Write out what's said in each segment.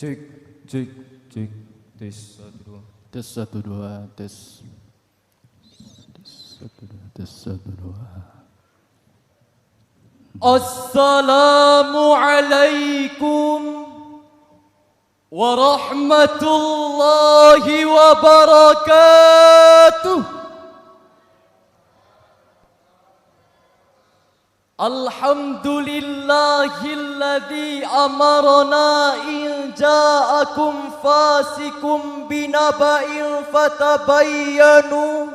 Cek, cek, cek. Tes 1 2. Tes 1 2 tes. Tes 1 2 tes 1 2. Assalamualaikum warahmatullahi wabarakatuh. Alhamdulillahilladzi amarna in ja'akum fasikum binaba'in fatabayyanu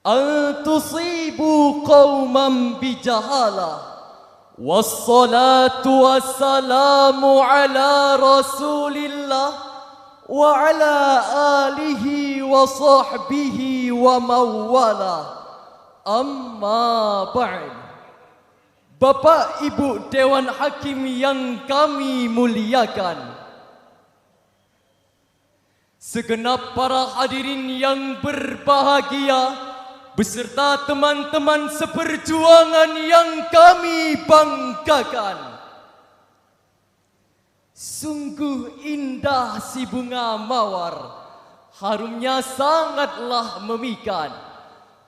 an tusibu qauman bijahalah. Wassalatu wassalamu ala rasulillah wa ala alihi wa sahbihi wa mawala. Amma ba'd. Bapak Ibu Dewan Hakim yang kami muliakan, segenap para hadirin yang berbahagia, beserta teman-teman seperjuangan yang kami banggakan. Sungguh indah si bunga mawar, harumnya sangatlah memikat.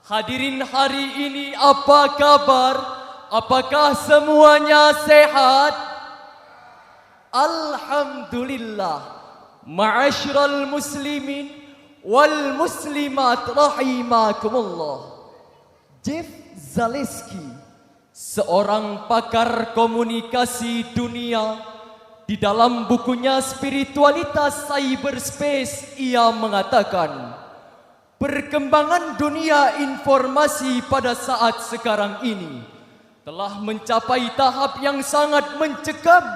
Hadirin hari ini apa kabar? Apakah semuanya sehat? Alhamdulillah. Ma'asyiral muslimin wal muslimat rahimakumullah. Jeff Zaleski, seorang pakar komunikasi dunia, di dalam bukunya Spiritualitas Cyberspace, ia mengatakan, perkembangan dunia informasi pada saat sekarang ini telah mencapai tahap yang sangat mencekam.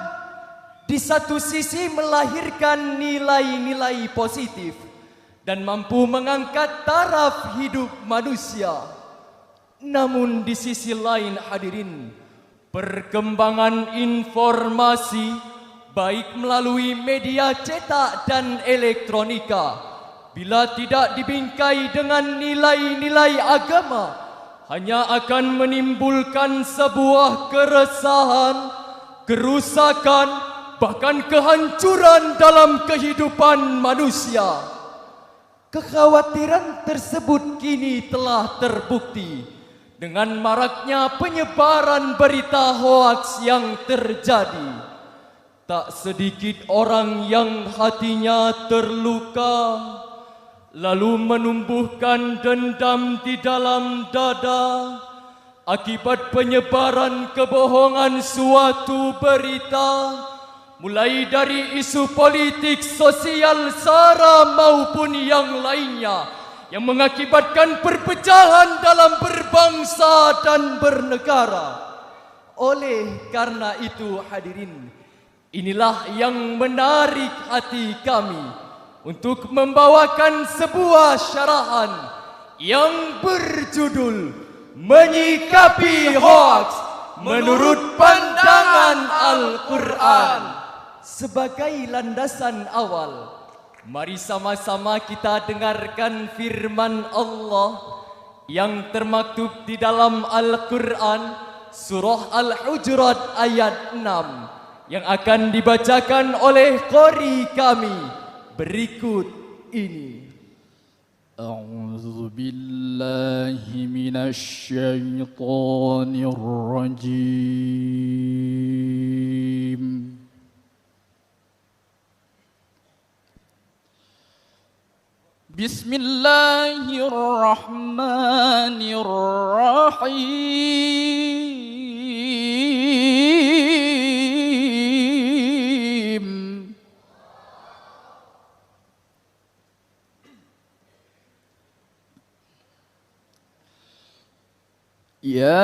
Di satu sisi melahirkan nilai-nilai positif dan mampu mengangkat taraf hidup manusia. Namun di sisi lain hadirin, perkembangan informasi baik melalui media cetak dan elektronika, bila tidak dibingkai dengan nilai-nilai agama, hanya akan menimbulkan sebuah keresahan, kerusakan, bahkan kehancuran dalam kehidupan manusia. Kekhawatiran tersebut kini telah terbukti dengan maraknya penyebaran berita hoaks yang terjadi. Tak sedikit orang yang hatinya terluka, lalu menumbuhkan dendam di dalam dada akibat penyebaran kebohongan suatu berita, mulai dari isu politik, sosial, sara maupun yang lainnya, yang mengakibatkan perpecahan dalam berbangsa dan bernegara. Oleh karena itu hadirin, inilah yang menarik hati kami untuk membawakan sebuah syarahan yang berjudul Menyikapi Hoaks Menurut Pandangan Al-Quran. Sebagai landasan awal, mari sama-sama kita dengarkan firman Allah yang termaktub di dalam Al-Quran surah Al-Hujurat ayat 6 yang akan dibacakan oleh qori kami berikut ini. A'udzu billahi minasy syaithanir rajim. Bismillahirrahmanirrahim. Ya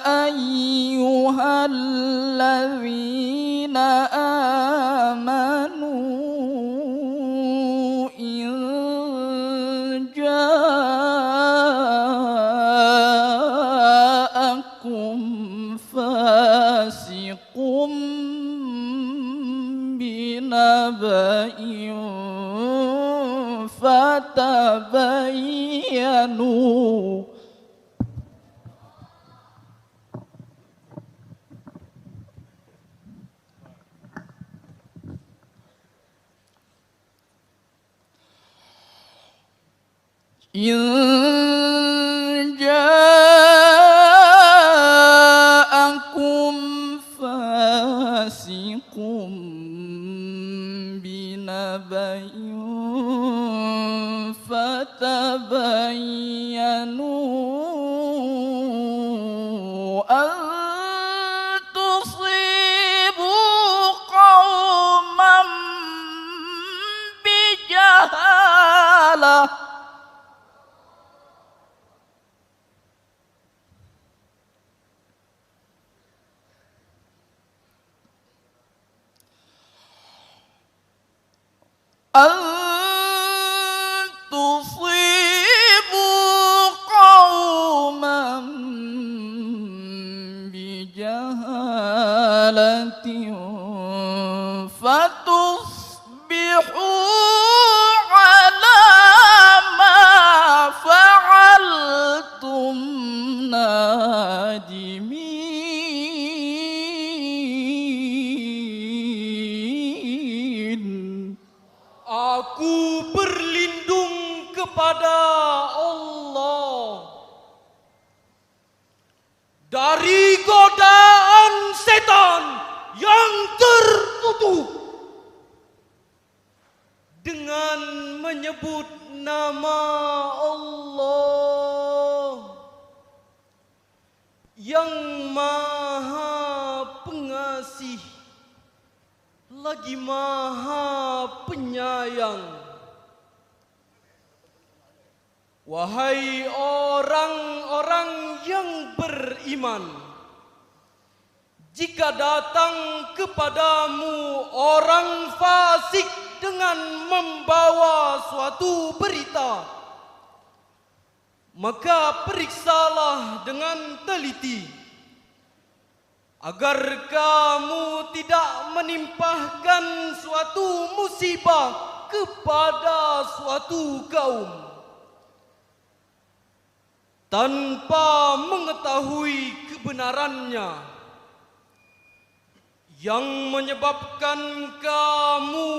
ayyuhalladzina amanu in ja'akum fasiqum binaba'in fatabayyanu إن جاءكم فاسق بنبأ فتبينوا أن تصيبوا قوما بجهالة أن تصيبوا قوما بجهالة فتصبحوا على ما فعلتم نادمين. Aku berlindung kepada Allah dari godaan setan yang terkutuk dengan menyebut nama Allah yang Maha Pengasih lagi Maha Penyayang. Wahai orang-orang yang beriman, jika datang kepadamu orang fasik dengan membawa suatu berita, maka periksalah dengan teliti agar kamu tidak menimpahkan suatu musibah kepada suatu kaum tanpa mengetahui kebenarannya, yang menyebabkan kamu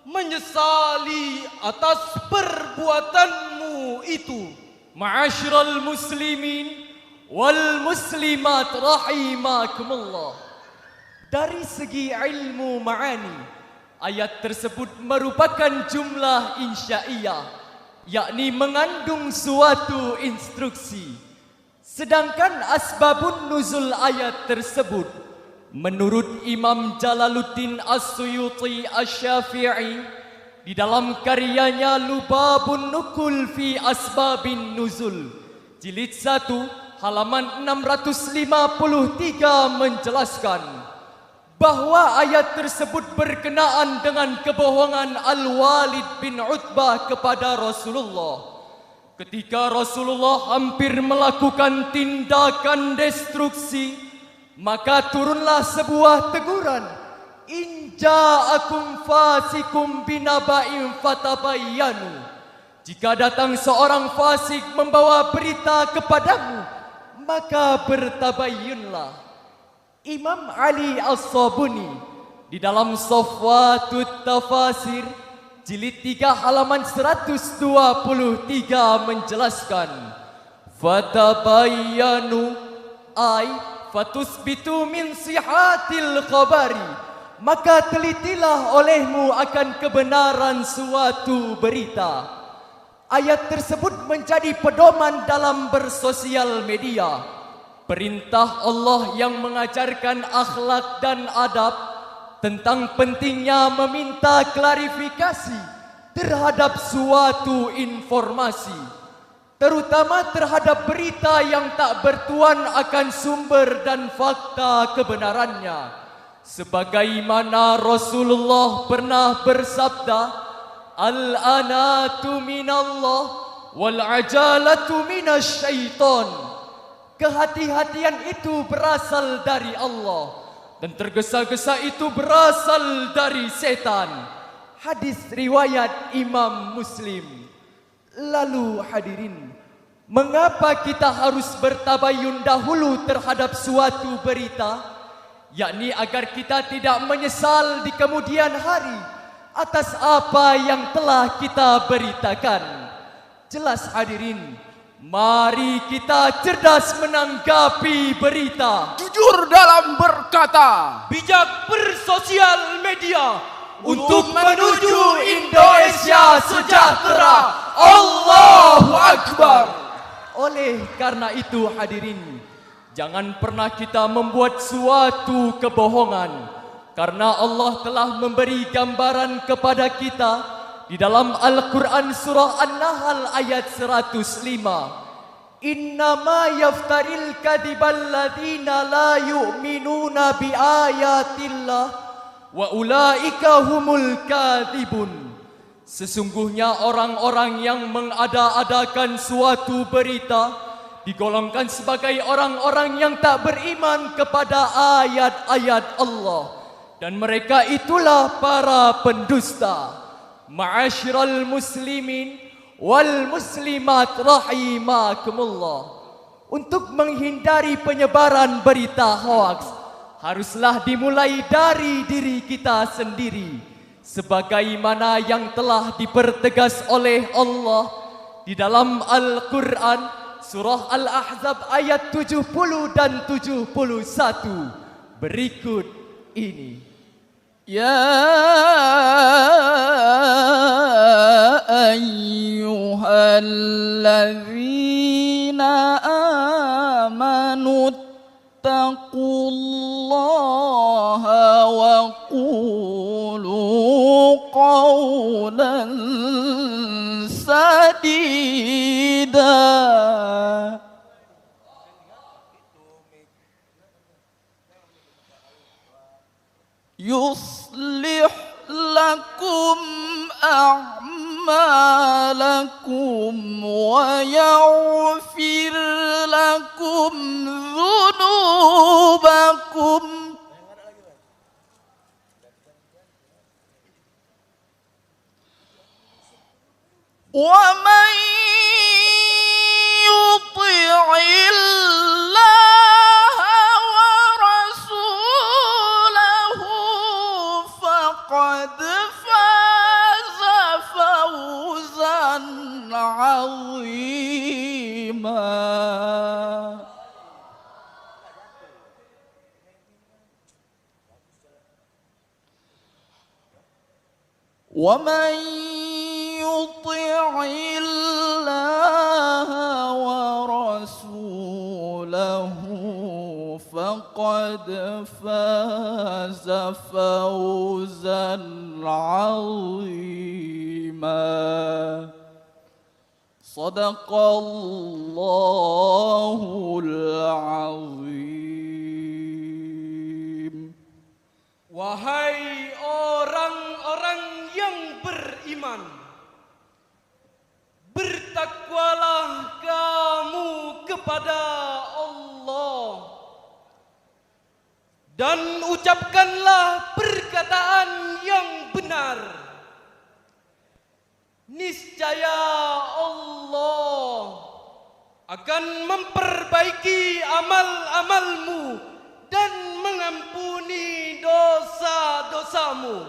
menyesali atas perbuatanmu itu. Ma'asyiral muslimin wal muslimat rahimakumullah. Dari segi ilmu ma'ani, ayat tersebut merupakan jumlah insyaiyah, yakni mengandung suatu instruksi. Sedangkan asbabun nuzul ayat tersebut, menurut Imam Jalaluddin As-Suyuti Asy-Syafi'i di dalam karyanya Lubabun Nukul fi Asbabin Nuzul, jilid 1 halaman 653 menjelaskan bahwa ayat tersebut berkenaan dengan kebohongan Al-Walid bin Utbah kepada Rasulullah. Ketika Rasulullah hampir melakukan tindakan destruksi, maka turunlah sebuah teguran, in ja'akum fasikum binaba'in fatabayyanu. Jika datang seorang fasik membawa berita kepadamu, maka bertabayyunlah. Imam Ali As-Sabuni di dalam Safwatut Tafasir jilid 3 halaman 123 menjelaskan, fatabayyanu ay fatusbitu min sihatil khabari, maka telitilah olehmu akan kebenaran suatu berita. Ayat tersebut menjadi pedoman dalam bersosial media. Perintah Allah yang mengajarkan akhlak dan adab tentang pentingnya meminta klarifikasi terhadap suatu informasi, terutama terhadap berita yang tak bertuan akan sumber dan fakta kebenarannya. Sebagaimana Rasulullah pernah bersabda, al-anatu minallah wal ajalatu minasyaiton. Kehati-hatian itu berasal dari Allah dan tergesa-gesa itu berasal dari setan. Hadis riwayat Imam Muslim. Lalu hadirin, mengapa kita harus bertabayun dahulu terhadap suatu berita? Yakni agar kita tidak menyesal di kemudian hari atas apa yang telah kita beritakan. Jelas hadirin, mari kita cerdas menanggapi berita, jujur dalam berkata, bijak bersosial media untuk menuju Indonesia sejahtera. Allahu Akbar. Oleh karena itu hadirin, jangan pernah kita membuat suatu kebohongan, karena Allah telah memberi gambaran kepada kita di dalam Al-Quran surah An-Nahl ayat 105. Innama yaftaril kadhibal ladzina la yu'minuna bi ayatillah wa ulaika humul kadhibun. Sesungguhnya orang-orang yang mengada-adakan suatu berita digolongkan sebagai orang-orang yang tak beriman kepada ayat-ayat Allah, dan mereka itulah para pendusta. Ma'asyiral muslimin wal muslimat rahimakumullah. Untuk menghindari penyebaran berita hoaks, haruslah dimulai dari diri kita sendiri, sebagaimana yang telah dipertegas oleh Allah di dalam Al-Quran surah Al-Ahzab ayat 70 dan 71 berikut ini. يا أيها الذين آمنوا اتقوا الله وقولوا قولا سديدا يصلح لكم أعمالكم ويغفر لكم ذنوبكم ومن يطع الله ورسوله فقد فاز فوزا عظيما. ومن يطع الله ورسوله فقد فاز فوزا عظيما. صدق الله العظيم. Wahai orang-orang yang beriman, bertakwalah kamu kepada Allah dan ucapkanlah perkataan yang benar. Niscaya Allah akan memperbaiki amal-amalmu dan mengampuni dosa-dosamu.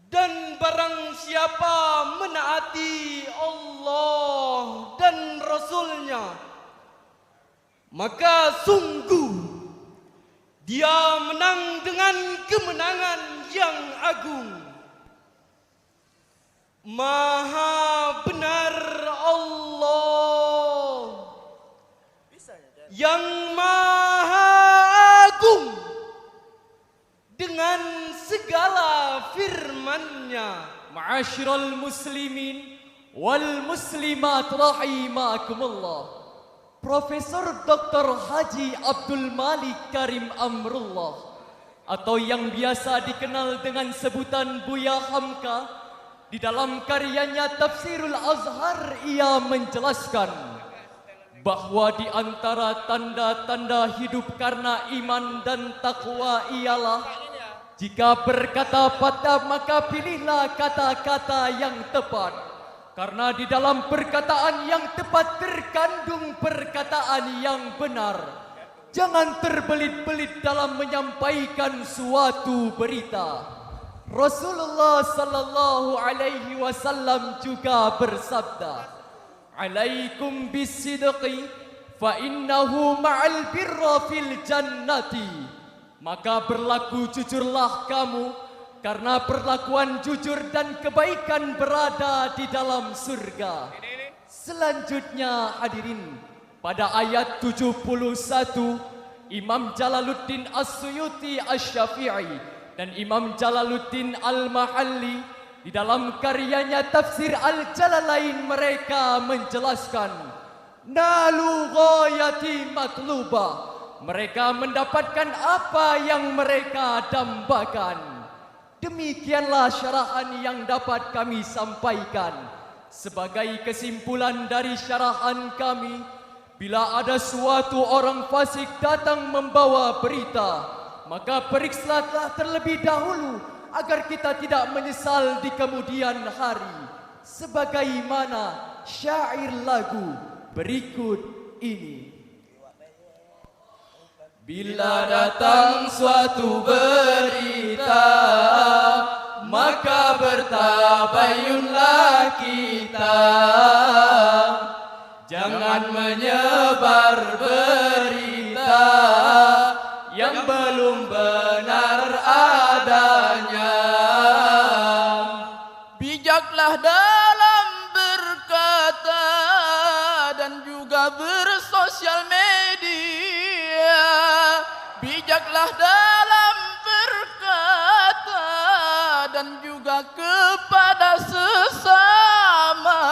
Dan barang siapa menaati Allah dan Rasul-Nya, maka sungguh dia menang dengan kemenangan yang agung. Maha benar Allah yang maha agung dengan segala firman-Nya. Ma'asyiral muslimin wal muslimat rahimakumullah. Profesor Dr. Haji Abdul Malik Karim Amrullah, atau yang biasa dikenal dengan sebutan Buya Hamka, di dalam karyanya Tafsirul Azhar ia menjelaskan bahwa di antara tanda-tanda hidup karena iman dan takwa ialah jika berkata pada maka pilihlah kata-kata yang tepat, karena di dalam perkataan yang tepat terkandung perkataan yang benar. Jangan terbelit-belit dalam menyampaikan suatu berita. Rasulullah sallallahu alaihi wasallam juga bersabda, "Alaikum bisidqi fa innahu ma'al birra fil jannati." Maka berlaku jujurlah kamu, karena perlakuan jujur dan kebaikan berada di dalam surga. Selanjutnya hadirin, pada ayat 71, Imam Jalaluddin As-Suyuti Asy-Syafi'i dan Imam Jalaluddin Al-Mahalli di dalam karyanya Tafsir Al-Jalalain mereka menjelaskan, nalu ghayati matlubah. Mereka mendapatkan apa yang mereka dambakan. Demikianlah syarahan yang dapat kami sampaikan. Sebagai kesimpulan dari syarahan kami, bila ada suatu orang fasik datang membawa berita, maka periksalah terlebih dahulu agar kita tidak menyesal di kemudian hari. Sebagaimana syair lagu berikut ini. Bila datang suatu berita, maka bertabayunlah kita. Jangan menyebar berita yang belum benar adanya. Bijaklah dalam berkata dan juga bersosial media. Bijaklah dalam berkata dan juga kepada sesama.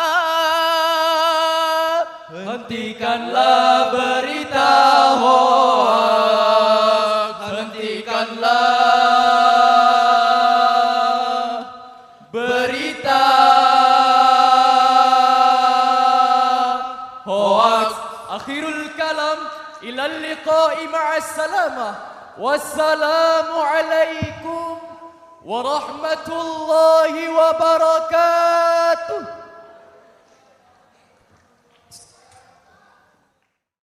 Hentikanlah berita hoax, hentikanlah berita hoax. Akhirul kalam, ilal liqa'i ma'as salamah. Wassalamu alaikum warahmatullahi wabarakatuh.